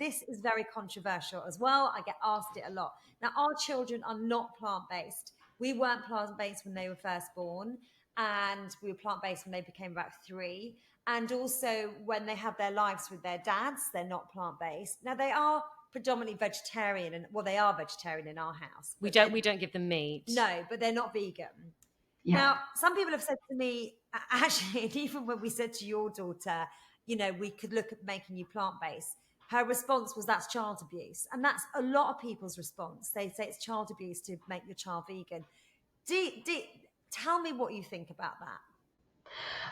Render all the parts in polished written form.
this is very controversial as well. I get asked it a lot. Now, our children are not plant-based. We weren't plant-based when they were first born, and we were plant-based when they became about 3. And also when they have their lives with their dads, they're not plant-based. Now, they are predominantly vegetarian, and well, they are vegetarian in our house. We don't give them meat. No, but they're not vegan. Yeah. Now, some people have said to me, actually, and even when we said to your daughter, you know, we could look at making you plant-based, her response was, that's child abuse. And that's a lot of people's response. They say it's child abuse to make your child vegan. Tell me what you think about that.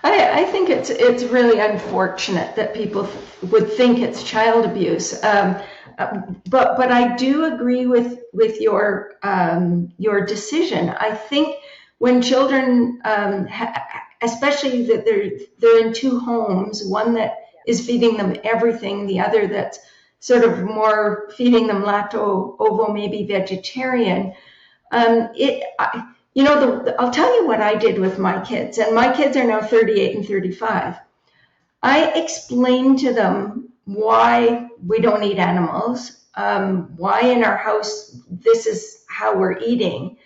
I think it's really unfortunate that people would think it's child abuse. But I do agree with your decision. I think when children, especially that they're in 2 homes, one that is feeding them everything, the other that's sort of more feeding them lacto, ovo, maybe vegetarian. I'll tell you what I did with my kids, and my kids are now 38 and 35. I explained to them why we don't eat animals, why in our house this is how we're eating.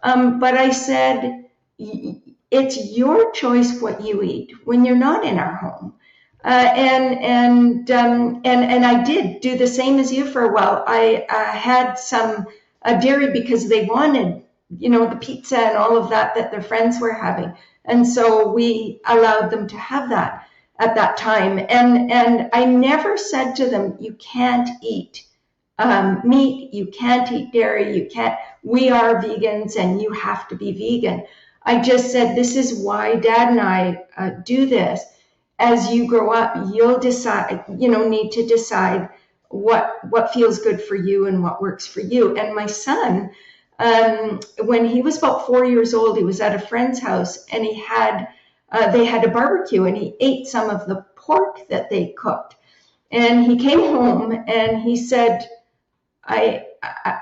But I said, it's your choice what you eat when you're not in our home. And I did do the same as you for a while. I had some dairy because they wanted, the pizza and all of that their friends were having. And so we allowed them to have that at that time. And I never said to them, you can't eat meat, you can't eat dairy, we are vegans and you have to be vegan. I just said, this is why Dad and I do this. As you grow up, you'll decide, need to decide what feels good for you and what works for you. And my son, when he was about 4 years old, he was at a friend's house and they had a barbecue and he ate some of the pork that they cooked. And he came home and he said, I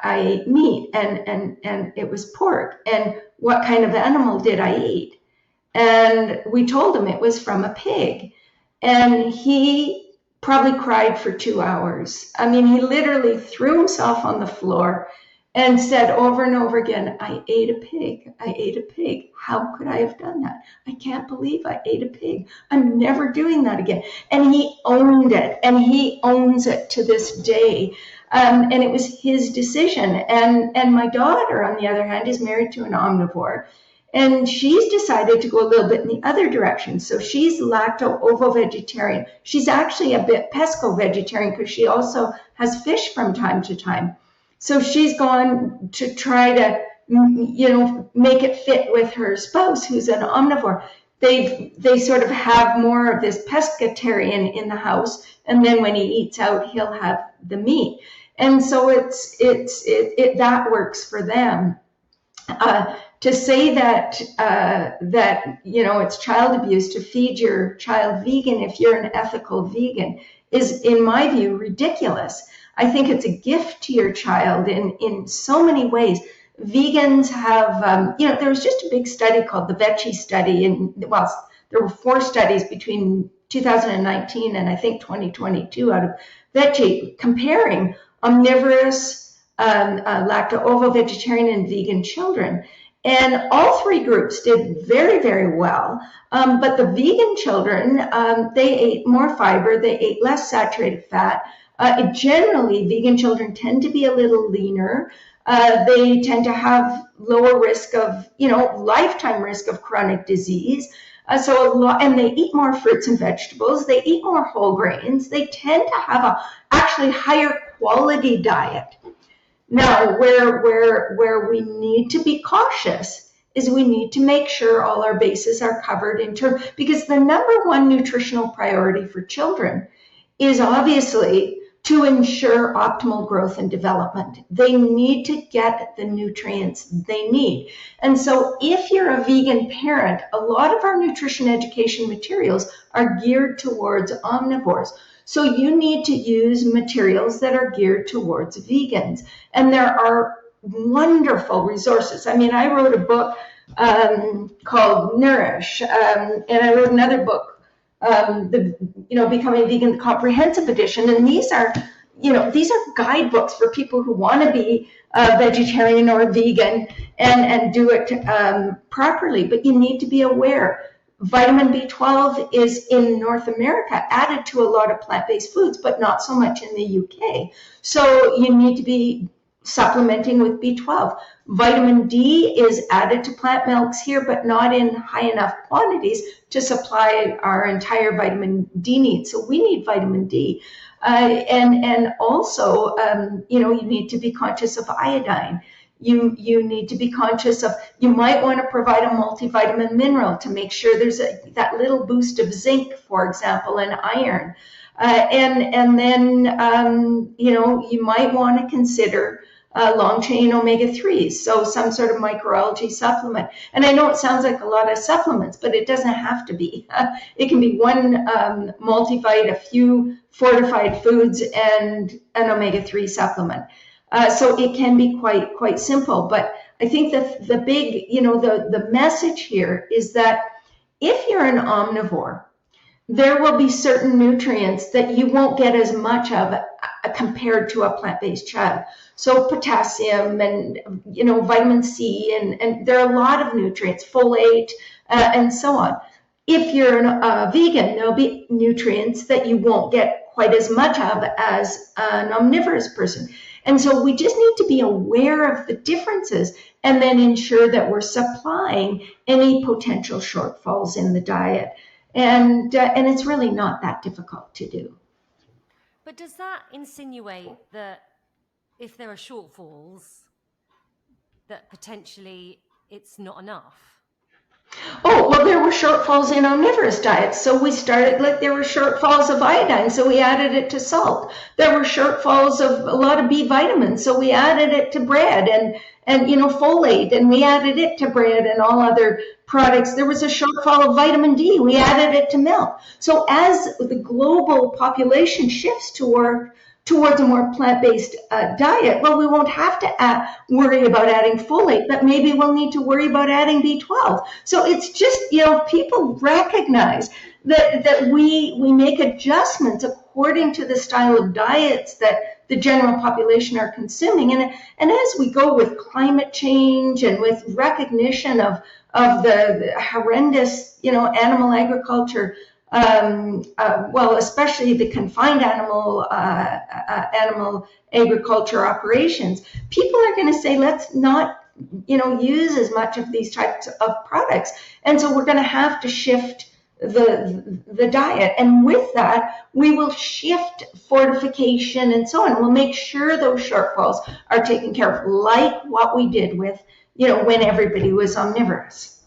ate meat and it was pork. And what kind of animal did I eat? And we told him it was from a pig. And he probably cried for 2 hours. I mean, he literally threw himself on the floor and said over and over again, I ate a pig. I ate a pig. How could I have done that? I can't believe I ate a pig. I'm never doing that again. And he owned it, and he owns it to this day. And it was his decision. And my daughter, on the other hand, is married to an omnivore. And she's decided to go a little bit in the other direction. So she's lacto-ovo-vegetarian. She's actually a bit pesco-vegetarian because she also has fish from time to time. So she's gone to try to, make it fit with her spouse, who's an omnivore. They sort of have more of this pescatarian in the house, and then when he eats out, he'll have the meat. And so it that works for them. To say that it's child abuse to feed your child vegan if you're an ethical vegan is, in my view, ridiculous. I think it's a gift to your child in so many ways. Vegans have, there was just a big study called the Veggie study, and there were 4 studies between 2019 and I think 2022 out of Veggie comparing omnivorous, lacto-ovo-vegetarian and vegan children. And all 3 groups did very, very well. But the vegan children, they ate more fiber, they ate less saturated fat. Generally, vegan children tend to be a little leaner. They tend to have lower risk of, lifetime risk of chronic disease. And they eat more fruits and vegetables. They eat more whole grains. They tend to have a actually higher quality diet. Now, where we need to be cautious is we need to make sure all our bases are covered because the number 1 nutritional priority for children is obviously to ensure optimal growth and development. They need to get the nutrients they need. And so if you're a vegan parent, a lot of our nutrition education materials are geared towards omnivores. So you need to use materials that are geared towards vegans. And there are wonderful resources. I mean, I wrote a book called Nourish, and I wrote another book, Becoming Vegan, the Comprehensive Edition. And these are these are guidebooks for people who want to be vegetarian or vegan and do it properly, but you need to be aware. Vitamin B12 is in North America added to a lot of plant-based foods, but not so much in the UK. So you need to be supplementing with B12. Vitamin D is added to plant milks here, but not in high enough quantities to supply our entire vitamin D needs. So we need vitamin D. And also, you need to be conscious of iodine. You need to be conscious of, you might want to provide a multivitamin mineral to make sure there's that little boost of zinc, for example, and iron. And then, you might want to consider long chain omega-3s, so some sort of microalgae supplement. And I know it sounds like a lot of supplements, but it doesn't have to be. It can be one multivite, a few fortified foods, and an omega-3 supplement. So it can be quite simple. But I think that the big, the message here is that if you're an omnivore, there will be certain nutrients that you won't get as much of compared to a plant-based child. So potassium and, vitamin C, and there are a lot of nutrients, folate, and so on. If you're a vegan, there'll be nutrients that you won't get quite as much of as an omnivorous person. And so we just need to be aware of the differences and then ensure that we're supplying any potential shortfalls in the diet. And it's really not that difficult to do. But does that insinuate that if there are shortfalls, that potentially it's not enough? Oh, well, there were shortfalls in omnivorous diets. So we started, there were shortfalls of iodine, so we added it to salt. There were shortfalls of a lot of B vitamins, so we added it to bread, and folate, and we added it to bread and all other products. There was a shortfall of vitamin D. We added it to milk. So as the global population shifts towards a more plant-based diet, well, we won't have to worry about adding folate, but maybe we'll need to worry about adding B12. So it's just, people recognize that we make adjustments according to the style of diets that the general population are consuming. And as we go with climate change and with recognition of the horrendous, animal agriculture, especially the confined animal agriculture operations, people are going to say, let's not, use as much of these types of products. And so we're going to have to shift the diet. And with that, we will shift fortification and so on. We'll make sure those shortfalls are taken care of, like what we did with, when everybody was omnivorous.